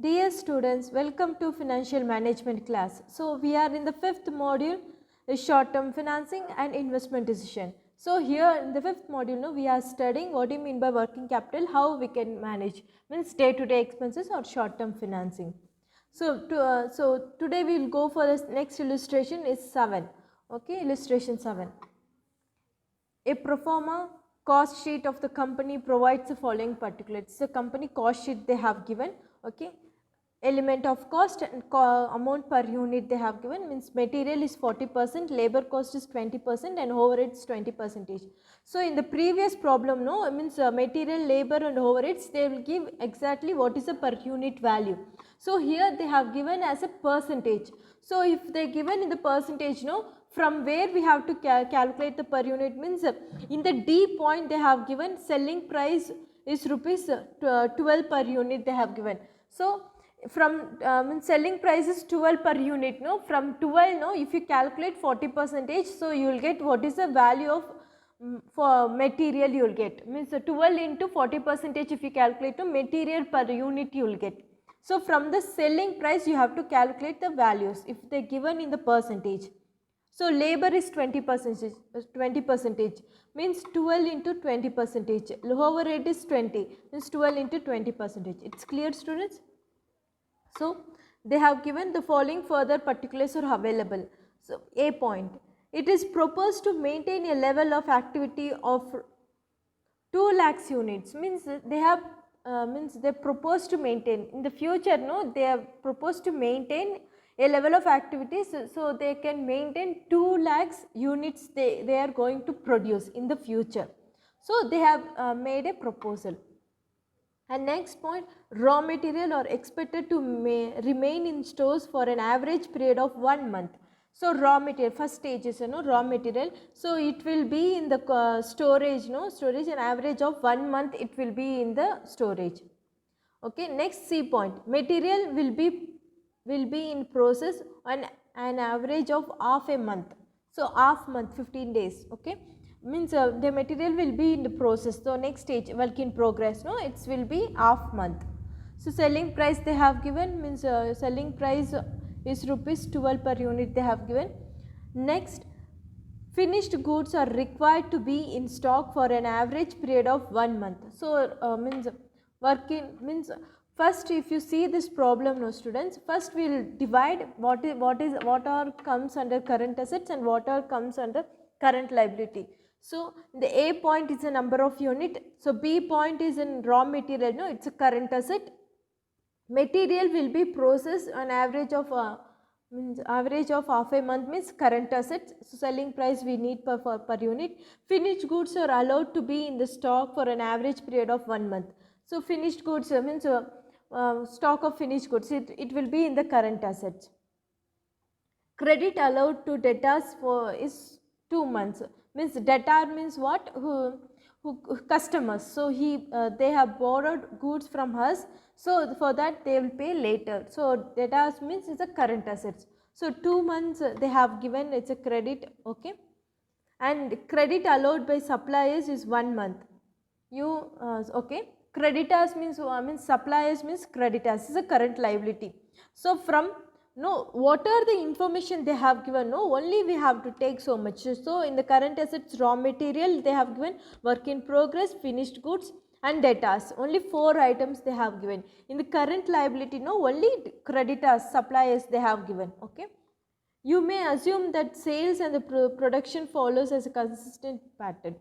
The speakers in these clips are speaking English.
Dear students, welcome to financial management class. So we are in the fifth module, short-term financing and investment decision. So here in the fifth module, no, we are studying what do you mean by working capital, how we can manage, means day-to-day expenses or short-term financing. So today we will go for the next illustration is 7. Okay, illustration 7. A pro forma cost sheet of the company provides the following particulars. It's a company cost sheet they have given. Okay, element of cost and amount per unit they have given, means material is 40%, labor cost is 20% and overheads 20%. So in the previous problem, no, means material, labor and overheads, they will give exactly what is the per unit value. So here they have given as a percentage. So if they given in the percentage, no, from where we have to calculate the per unit, means in the D point they have given selling price is rupees 12 per unit they have given. So from selling price is 12 per unit, no, from 12, no, if you calculate 40%, so you will get what is the value of for material you will get, means 12 into 40% if you calculate the material per unit you will get. So from the selling price you have to calculate the values if they given in the percentage. So labor is 20%, means 12 into 20%, overhead is 20, means 12 into 20%. It's clear, students? So they have given the following further particulars are available. So A point, it is proposed to maintain a level of activity of 2 lakhs units, means they have they propose to maintain in the future, no, they have proposed to maintain a level of activities, so they can maintain 2 lakhs units they are going to produce in the future. So they have made a proposal. And next point, raw material are expected to remain in stores for an average period of 1 month. So raw material, first stage is raw material. So it will be in the storage, storage an average of 1 month it will be in the storage. Okay, next C point, material will be in process on an average of half a month. So half month, 15 days. Okay, means the material will be in the process. So next stage, work in progress, no, it will be half month. So selling price they have given, means selling price is rupees 12 per unit they have given. Next, finished goods are required to be in stock for an average period of 1 month. So means working, means first if you see this problem, no, students, first we will divide what are comes under current assets and what are comes under current liability. So the A point is a number of unit, so B point is in raw material, no, it's a current asset. Material will be processed on average of average of half a month, means current assets. So selling price we need per unit. Finished goods are allowed to be in the stock for an average period of 1 month. So finished goods means stock of finished goods, it will be in the current assets. Credit allowed to debtors for is 2 months, means debtor means what, who customers, so they have borrowed goods from us, so for that they will pay later. So debtors means it's a current assets. So 2 months they have given, it's a credit. Okay, and credit allowed by suppliers is 1 month. You okay, creditors means suppliers means creditors is a current liability. So from, no, what are the information they have given, no, only we have to take so much. So in the current assets, raw material they have given, work in progress, finished goods and debtors, only 4 items they have given. In the current liability, no, only creditors, suppliers they have given. Okay, you may assume that sales and the production follows as a consistent pattern.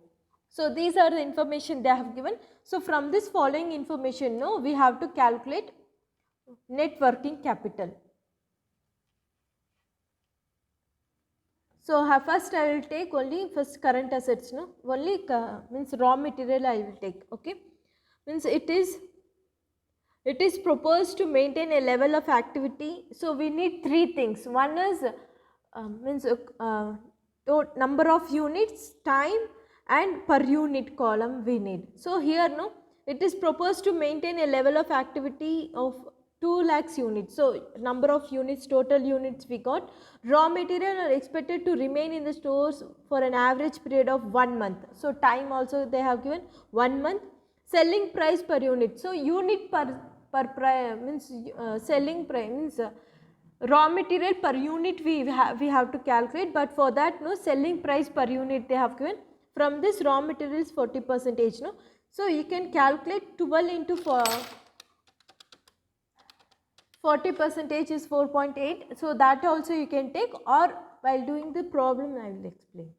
So these are the information they have given. So from this following information, no, we have to calculate net working capital. So first I will take only first current assets, no, only means raw material I will take. Okay, means it is proposed to maintain a level of activity. So we need 3 things. One is means number of units, time and per unit column we need. So here, no, it is proposed to maintain a level of activity of 2 lakhs units. So number of units, total units we got. Raw material are expected to remain in the stores for an average period of 1 month. So time also they have given 1 month. Selling price per unit, so unit per per price means selling price means raw material per unit we have to calculate, but for that no selling price per unit they have given. From this raw materials 40% no, so you can calculate 12 into 40% is 4.8, so that also you can take, or while doing the problem I will explain.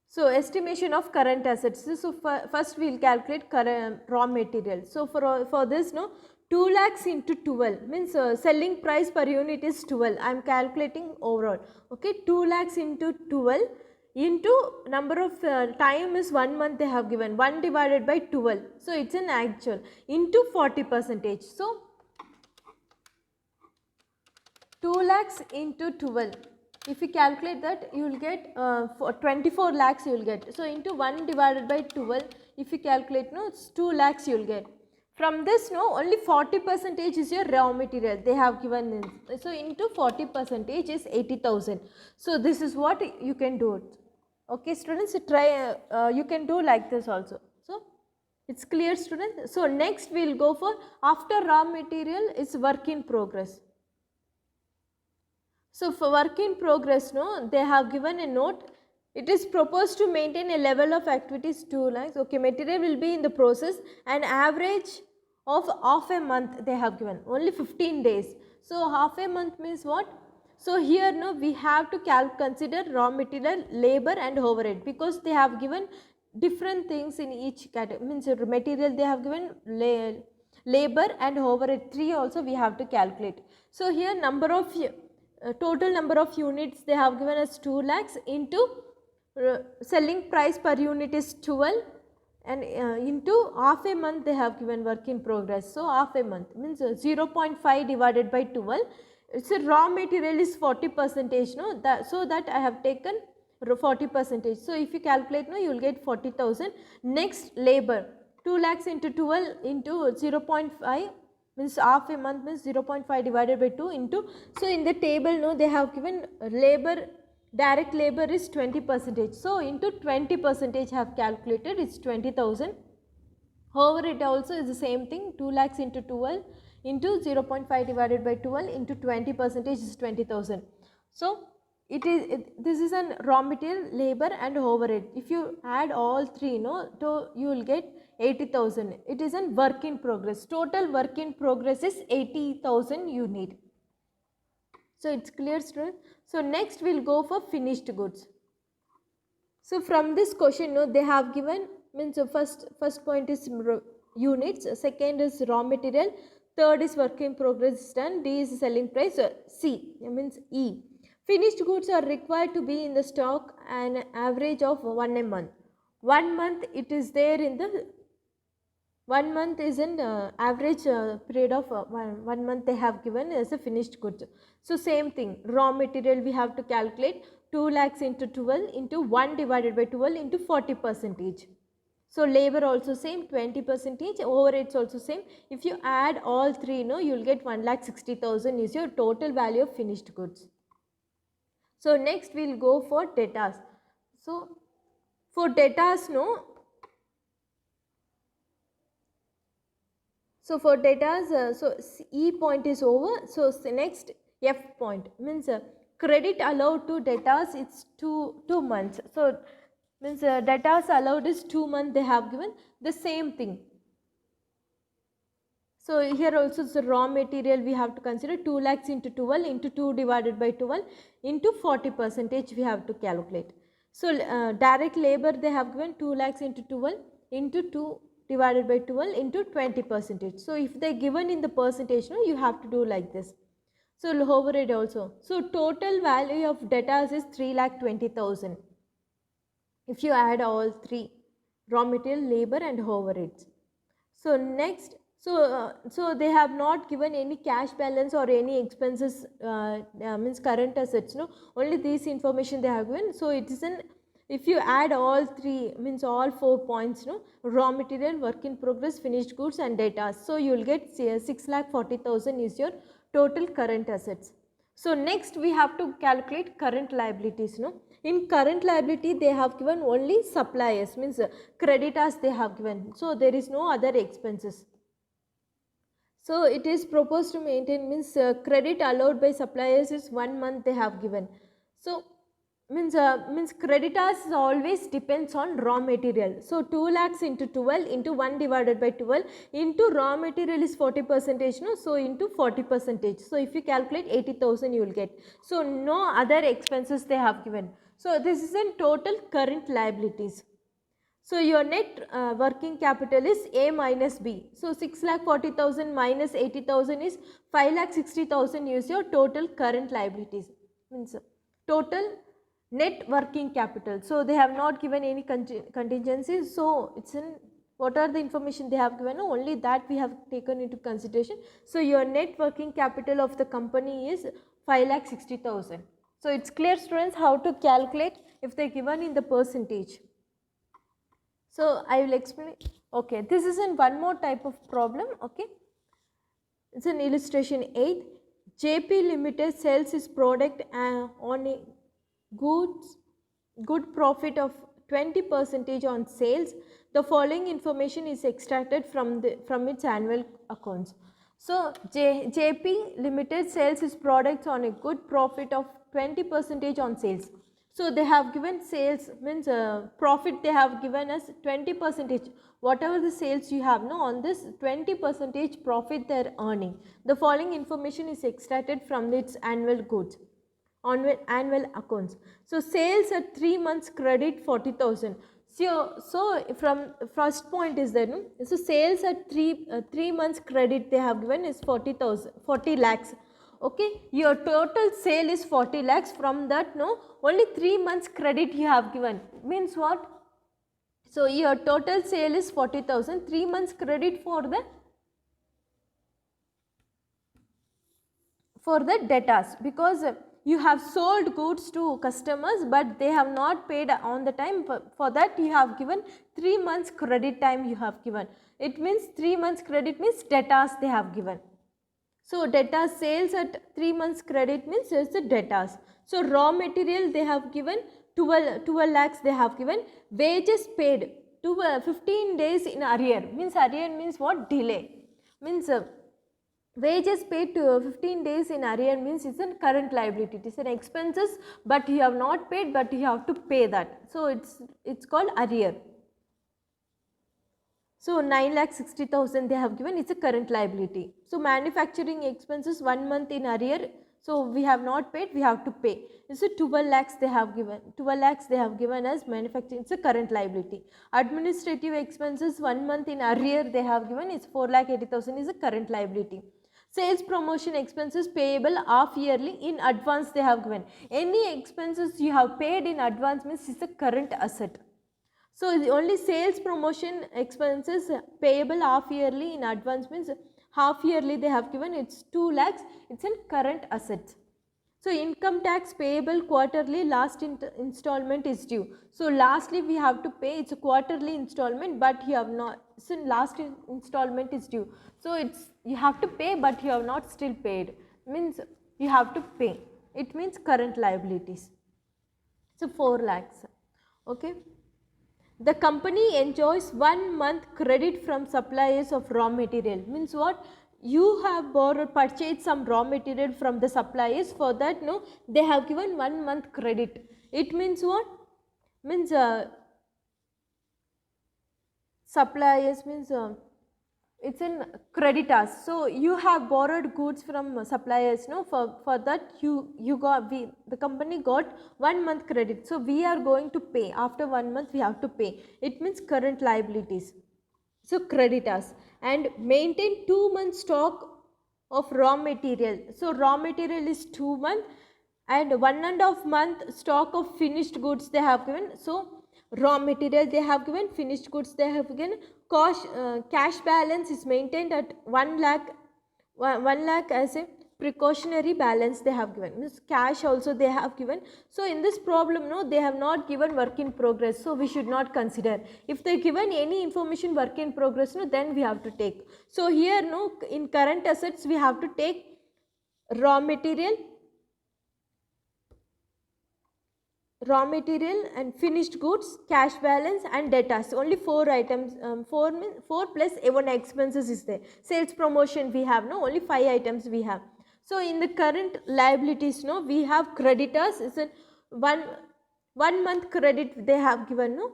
So estimation of current assets. So first we will calculate current raw material. So for this no 2 lakhs into 12 means selling price per unit is 12. I am calculating overall. Okay, 2 lakhs into 12 into number of time is 1 month they have given, 1 divided by 12. So it is an actual into 40%. So 2 lakhs into 12. If you calculate that you will get for 24 lakhs you will get. So into 1 divided by 12 if you calculate no it's 2 lakhs you will get. From this no only 40% is your raw material they have given. So into 40% is 80,000. So this is what you can do it. Okay students, try you can do like this also. So it's clear students. So next we will go for after raw material is work in progress. So for work in progress no they have given a note, it is proposed to maintain a level of activities 2 lakhs. Okay, material will be in the process and average of half a month they have given, only 15 days. So half a month means what? So here no we have to consider raw material, labor and overhead, because they have given different things in each category. Means material they have given labor and overhead 3 also we have to calculate. So here number of total number of units they have given as 2 lakhs into selling price per unit is 12 and into half a month they have given work in progress. So half a month means 0.5 divided by 12. It's a raw material is 40% no, so that I have taken 40%. So if you calculate no you will get 40,000. Next labor 2 lakhs into 12 into 0.5 means half a month means 0.5 divided by 2 into. So in the table no they have given labor, direct labor is 20%. So into 20% have calculated, it's 20,000. Overhead also is the same thing, 2 lakhs into 12 into 0.5 divided by 12 into 20% is 20,000. So this is an raw material, labor and overhead. If you add all three no, so you will get 80,000. It is a work in progress. Total work in progress is 80,000 you need. So it's clear students. So next we will go for finished goods. So from this question no they have given means first point is units, second is raw material, third is work in progress done, D is selling price, C means E. Finished goods are required to be in the stock an average of 1 a month. 1 month it is there in the 1 month is an average period of 1 month they have given as a finished goods. So same thing, raw material we have to calculate 2 lakhs into 12 into 1 divided by 12 into 40%. So labor also same 20%, overheads also same. If you add all three no you will get 1,60,000 is your total value of finished goods. So next we will go for debtors. So for debtors no, so for debtors so E point is over. So next F point means credit allowed to debtors it's 2 months. So means debtors allowed is 2 months they have given, the same thing. So here also the raw material we have to consider 2 lakhs into 12 into 2 divided by 12 into 40% we have to calculate. So direct labor they have given 2 lakhs into 12 into 2 divided by 12 into 20%. So if they given in the percentage no you have to do like this. So overhead also. So total value of debtors is 3,20,000. If you add all three, raw material, labor and overheads. So next, so they have not given any cash balance or any expenses means current assets no, only this information they have given. So it is an, if you add all three means all 4 points no, raw material, work in progress, finished goods and debtors. So you will get 6,40,000 is your total current assets. So next we have to calculate current liabilities no. In current liability they have given only suppliers, means creditors they have given, so there is no other expenses. So it is proposed to maintain, means credit allowed by suppliers is 1 month they have given. So means creditors always depends on raw material. So 2 lakhs into 12 into 1 divided by 12 into raw material is 40%, no, so into 40%. So if you calculate 80,000 you will get. So no other expenses they have given. So this is in total current liabilities. So your net working capital is A minus B. So 6,40,000 minus 80,000 is 5,60,000 is your total current liabilities, means total net working capital. So they have not given any contingencies. So it's in, what are the information they have given? Only that we have taken into consideration. So your net working capital of the company is 5,60,000. So it's clear, students, how to calculate if they are given in the percentage. So I will explain. Okay, this is in one more type of problem. Okay, it's an illustration 8. JP Limited sells its product on a good profit of 20% on sales. The following information is extracted from its annual accounts. So JP Limited sells its products on a good profit of 20% on sales. So they have given sales, means profit they have given us 20%. Whatever the sales you have, no, on this 20% profit they are earning. The following information is extracted from its annual goods, on annual accounts. So sales at 3 months credit 40,000. So from first point is there, no? So sales at 3 months credit they have given is 40 lakhs. Okay, your total sale is 40 lakhs. From that, no, only 3 months credit you have given, means what? So your total sale is 40,000, 3 months credit for the debtors, because you have sold goods to customers but they have not paid on the time. For that you have given 3 months credit time you have given. It means 3 months credit means debtors they have given. So debtors sales at 3 months credit means it's the debtors. So raw material they have given 12 lakhs they have given. Wages paid to 15 days in arrear, means arrear means what? Delay, means wages paid to 15 days in arrear means it's a current liability. It is an expenses but you have not paid, but you have to pay that. So it's called arrear. So 9,60,000 they have given, it's a current liability. So manufacturing expenses 1 month in arrear, so we have not paid, we have to pay. It's a 12 lakhs they have given, 12 lakhs they have given as manufacturing, it's a current liability. Administrative expenses 1 month in arrear they have given, it's 4,80,000 is a current liability. Sales promotion expenses payable half yearly in advance they have given. Any expenses you have paid in advance means it's a current asset. So only sales promotion expenses payable half yearly in advance means half yearly they have given, it's 2 lakhs, it's in current assets. So income tax payable quarterly, last installment is due. So lastly we have to pay, it's a quarterly installment but you have not, so last installment is due. So it's, you have to pay but you have not still paid, means you have to pay. It means current liabilities. So 4 lakhs. Okay. The company enjoys 1 month credit from suppliers of raw material, means what? You have purchased some raw material from the suppliers, for that, no, they have given 1 month credit. It means what? Means suppliers means it's in creditors. So you have borrowed goods from suppliers, no, for that you got, the company got 1 month credit. So we are going to pay, after 1 month we have to pay. It means current liabilities. So creditors, and maintain 2 months stock of raw material. So raw material is 2 months and 1.5 month stock of finished goods they have given. So raw material they have given, finished goods they have given. Cash balance is maintained at 1 lakh as a precautionary balance they have given. This cash also they have given. So in this problem, no, they have not given work in progress, so we should not consider. If they given any information work in progress, no, then we have to take. So here, no, in current assets we have to take raw material, raw material and finished goods, cash balance and debtors. Only 4 items, 4 plus one expenses is there. Sales promotion we have, no, only 5 items we have. So in the current liabilities, no, we have creditors is a one month credit they have given, no,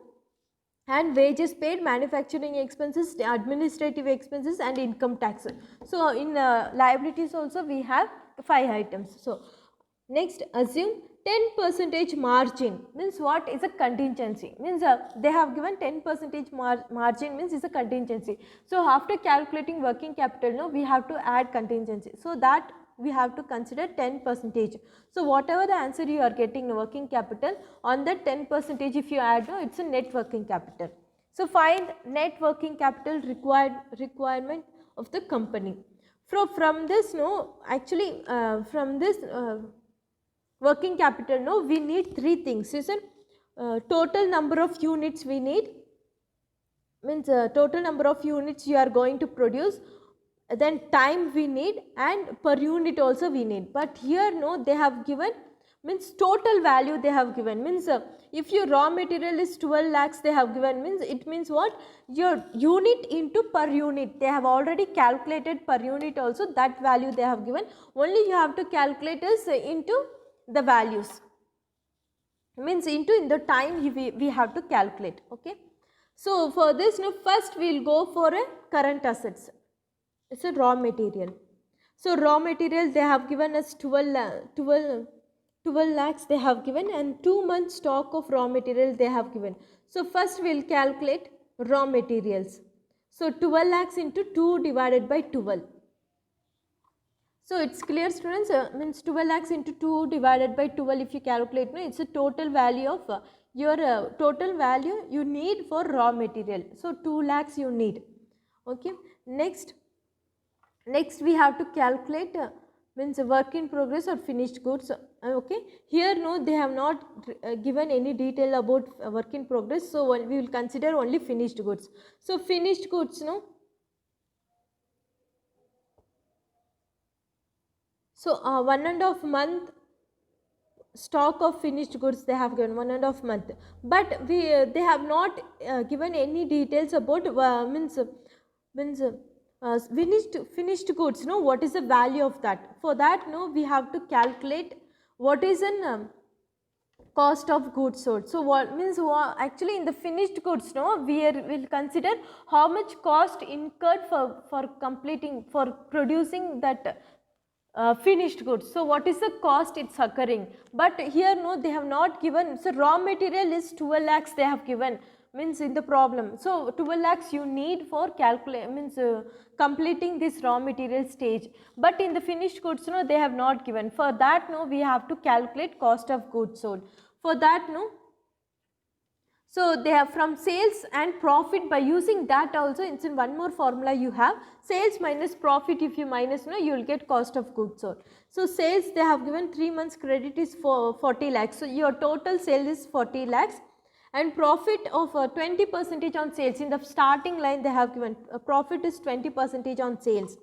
and wages paid, manufacturing expenses, administrative expenses and income tax. So in liabilities also we have 5 items. So next, assume 10% margin, means what is a contingency, means they have given 10% margin, means is a contingency. So after calculating working capital, no, we have to add contingency, so that we have to consider 10%. So whatever the answer you are getting in working capital, on that 10% if you add, no, it's a net working capital. So find net working capital requirement of the company. From this, no, actually from this working capital, no, we need 3 things, is it? Total number of units we need, means total number of units you are going to produce, then time we need, and per unit also we need. But here, no, they have given, means total value they have given, means if your raw material is 12 lakhs they have given, means it means what, your unit into per unit, they have already calculated per unit also, that value they have given, only you have to calculate is into the values, means into in the time we have to calculate. Okay. So for this, no, first we will go for a current assets, it's a raw material. So raw material they have given us 12 lakhs they have given, and 2 months stock of raw material they have given. So first we will calculate raw materials. So 12 lakhs into 2 divided by 12. So it's clear, students, means 12 lakhs into 2 divided by 12, if you calculate, no, it's a total value of your total value you need for raw material. So 2 lakhs you need. Okay. Next we have to calculate means work in progress or finished goods. Okay. Here, no, they have not given any detail about work in progress, so we will consider only finished goods. So finished goods, no. So 1.5 month stock of finished goods they have given, 1.5 month, but they have not given any details about finished goods, no, what is the value of that. For that, no, we have to calculate what is an cost of goods sold. So what means, actually in the finished goods, no, we will consider how much cost incurred for completing, for producing that finished goods. So what is the cost it's occurring, but here, no, they have not given. So raw material is 12 lakhs they have given, means in the problem. So 12 lakhs you need for completing this raw material stage, but in the finished goods, no, they have not given. For that, no, we have to calculate cost of goods sold. For that, no, so they have from sales and profit, by using that also, it's in one more formula you have, sales minus profit, if you minus, no, you will get cost of goods sold. So sales they have given 3 months credit is for 40 lakhs, so your total sale is 40 lakhs, and profit of 20% on sales. In the starting line they have given profit is 20% on sales.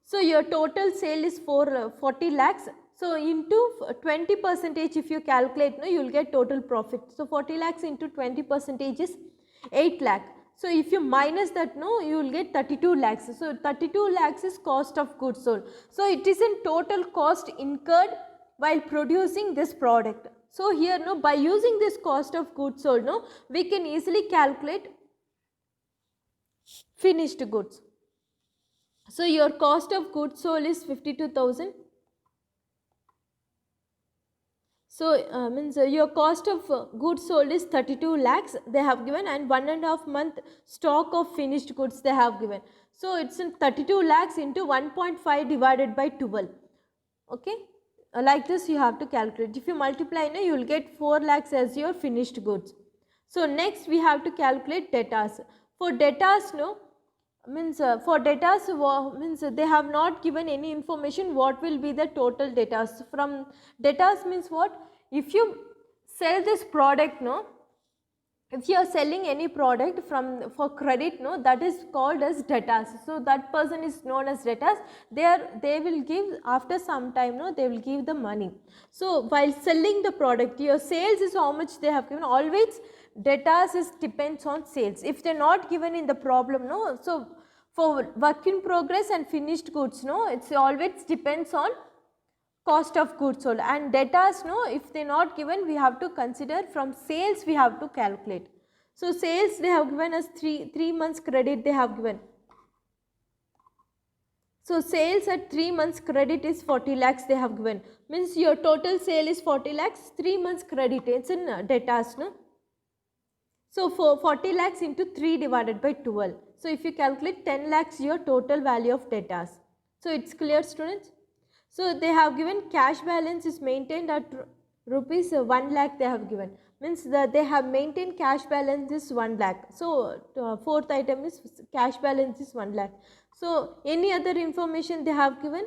So your total sale is for 40 lakhs. So into 20% if you calculate, no, you will get total profit. So 40 lakhs into 20% is 8 lakh. So if you minus that, no, you will get 32 lakhs. So 32 lakhs is cost of goods sold. So it is in total cost incurred while producing this product. So here, no, by using this cost of goods sold, no, we can easily calculate finished goods. So your cost of goods sold is 52,000. So means your cost of goods sold is 32 lakhs they have given, and 1.5 month stock of finished goods they have given. So it's in 32 lakhs into 1.5 divided by 12. Okay. Like this you have to calculate. If you multiply, no, you will get 4 lakhs as your finished goods. So next we have to calculate debtors. For debtors, no, means for debtors, means they have not given any information what will be the total debtors. From debtors means what, if you sell this product, no, if you are selling any product for credit, no, that is called as debtors. So that person is known as debtors. They will give after some time, no, they will give the money. So while selling the product, your sales is how much they have given. Always debtors is depends on sales. If they are not given in the problem, no, so for work in progress and finished goods, no, it's always depends on cost of goods sold, and debtors, no, if they not given, we have to consider from sales, we have to calculate. So sales they have given us 3 months credit they have given. So sales at 3 months credit is 40 lakhs they have given, means your total sale is 40 lakhs, 3 months credit, it's in debtors, no. So for 40 lakhs into 3 divided by 12, so if you calculate 10 lakhs your total value of debtors. So it's clear, students? So they have given cash balance is maintained at rupees 1 lakh they have given, means that they have maintained cash balance is 1 lakh. So fourth item is cash balance is 1 lakh. So any other information they have given,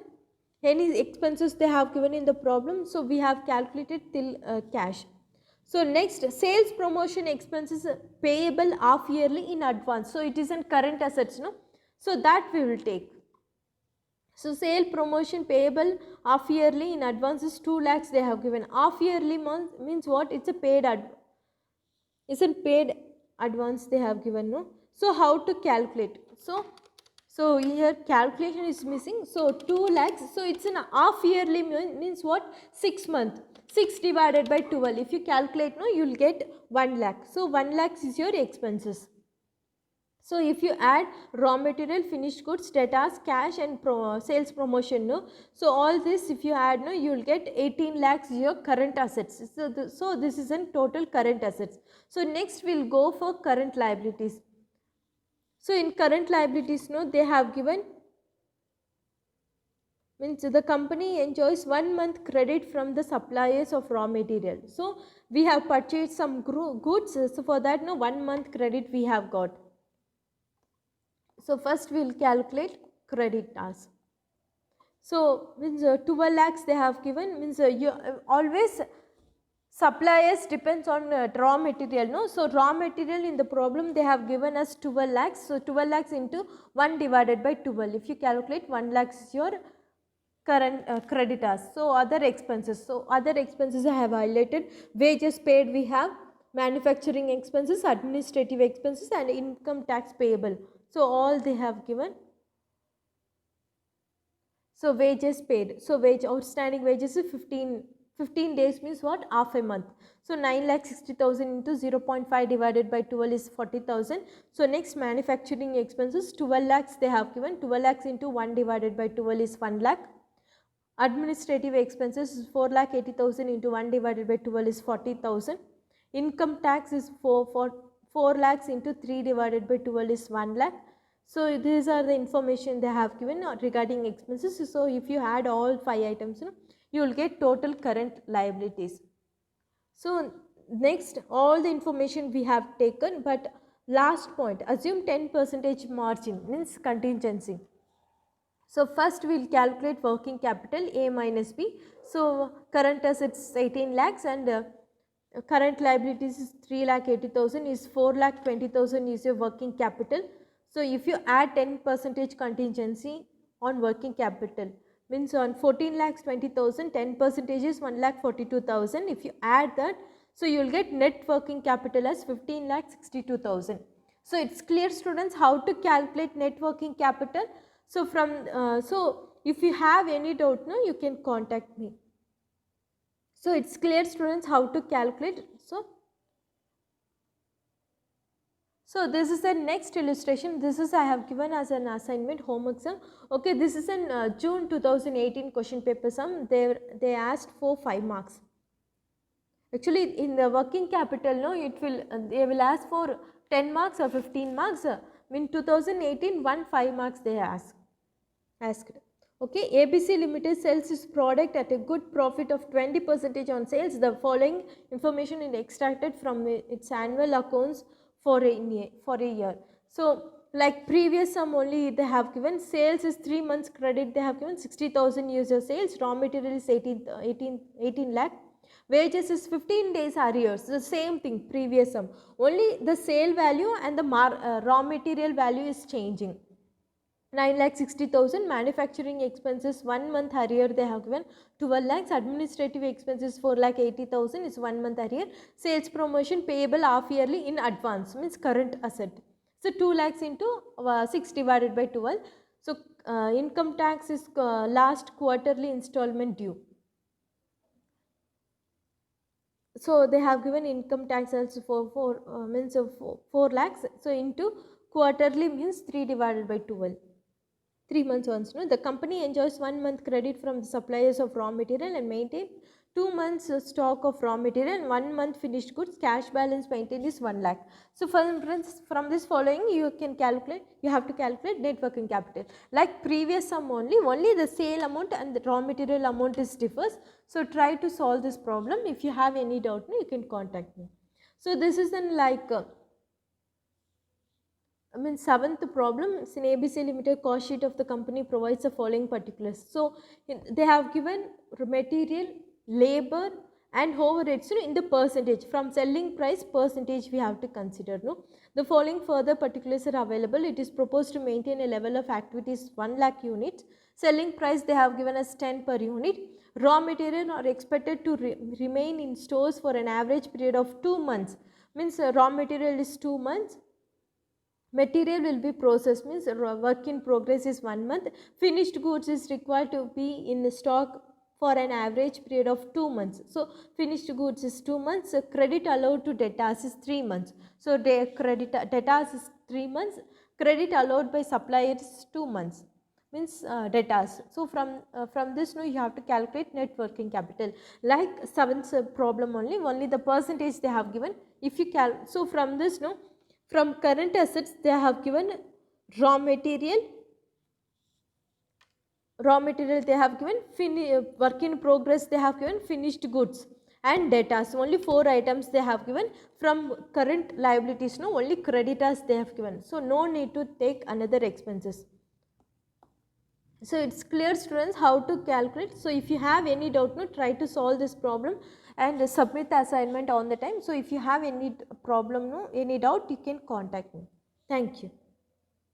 any expenses they have given in the problem, so we have calculated till cash. So next, sales promotion expenses payable half yearly in advance. So it is in current assets, no. So that we will take. So sale promotion payable half yearly in advance is 2 lakhs they have given. Half yearly month means what? It's a paid paid advance they have given, no. So how to calculate? So here calculation is missing. So 2 lakhs. So it's in half yearly means what? 6 months. 6 divided by 12. If you calculate, no, you will get 1 lakh. So 1 lakhs is your expenses. So if you add raw material, finished goods, debtors, cash and sales promotion, no. So all this if you add, no, you will get 18 lakhs your current assets. So this is in total current assets. So next we will go for current liabilities. So in current liabilities, no, they have given, means the company enjoys 1 month credit from the suppliers of raw material. So we have purchased some goods. So for that, no, 1 month credit we have got. So first we will calculate creditors. So means 12 lakhs they have given, means you always suppliers depends on raw material, no. So raw material in the problem they have given us 12 lakhs. So 12 lakhs into 1 divided by 12. If you calculate, 1 lakhs is your current creditors. So other expenses. So other expenses I have highlighted. Wages paid we have, manufacturing expenses, administrative expenses and income tax payable. So all they have given. So wages paid. So outstanding wages is 15 days means what? Half a month. So 9,60,000 into 0.5 divided by 12 is 40,000. So next, manufacturing expenses 12 lakhs they have given. 12 lakhs into 1 divided by 12 is 1 lakh. Administrative expenses is 4,80,000 into 1 divided by 12 is 40,000. Income tax is 4 lakhs into 3 divided by 12 is 1 lakh. So these are the information they have given regarding expenses. So if you add all 5 items, you will get total current liabilities. So next, all the information we have taken, but last point, assume 10% margin means contingency. So first we will calculate working capital A minus B. So current assets 18 lakhs and current liabilities is 3,80,000 is 4,20,000 is your working capital. So if you add 10% contingency on working capital, means on 14 lakhs 20,000, 10% is 1,42,000. If you add that, so you will get net working capital as 15,62,000. So it's clear, students, how to calculate net working capital. So so if you have any doubt, no, you can contact me. So it's clear, students, how to calculate. So this is the next illustration. This is I have given as an assignment homework sum. Okay, this is in June 2018 question paper sum. They asked for 5 marks. Actually, in the working capital, no, they will ask for 10 marks or 15 marks. In 2018, 5 marks they asked. Okay, ABC Limited sells its product at a good profit of 20% on sales. The following information is extracted from its annual accounts for a year. So like previous sum only they have given, sales is 3 months credit they have given, 60,000 user sales, raw material is 18 lakh, Wages is 15 days arrears, the same thing, previous sum. Only the sale value and the raw material value is changing. 9,60,000, manufacturing expenses 1 month arrear they have given 12 lakhs, administrative expenses 4,80,000 is 1 month arrear, sales promotion payable half yearly in advance means current asset. So 2 lakhs into 6 divided by 12. So income tax is last quarterly installment due. So they have given income tax also for means of 4 lakhs. So into quarterly means 3 divided by 12. 3 months once. No? The company enjoys 1 month credit from the suppliers of raw material and maintain 2 months stock of raw material and 1 month finished goods. Cash balance maintained is 1 lakh. So from this following you can calculate, you have to calculate net working capital. Like previous sum only the sale amount and the raw material amount is differs. So try to solve this problem. If you have any doubt, you can contact me. So this is an like seventh problem, in ABC Limited cost sheet of the company provides the following particulars. So they have given material, labor and overheads in the percentage. From selling price percentage we have to consider. No? The following further particulars are available. It is proposed to maintain a level of activities 1 lakh units. Selling price they have given as 10 per unit. Raw material are expected to remain in stores for an average period of 2 months. Means raw material is 2 months. Material will be processed means work in progress is 1 month. Finished goods is required to be in stock for an average period of 2 months. So finished goods is 2 months. So credit allowed to debtors is 3 months. So debtors is 3 months. Credit allowed by suppliers is 2 months. Means debtors. So from this you have to calculate net working capital. Like seventh problem only the percentage they have given. If you so from this from current assets they have given raw material they have given work in progress they have given finished goods and debtors. Only 4 items they have given. From current liabilities only creditors they have given. So no need to take another expenses. So it's clear students how to calculate. So if you have any doubt try to solve this problem and submit the assignment on the time. So if you have any problem any doubt you can contact me. Thank you.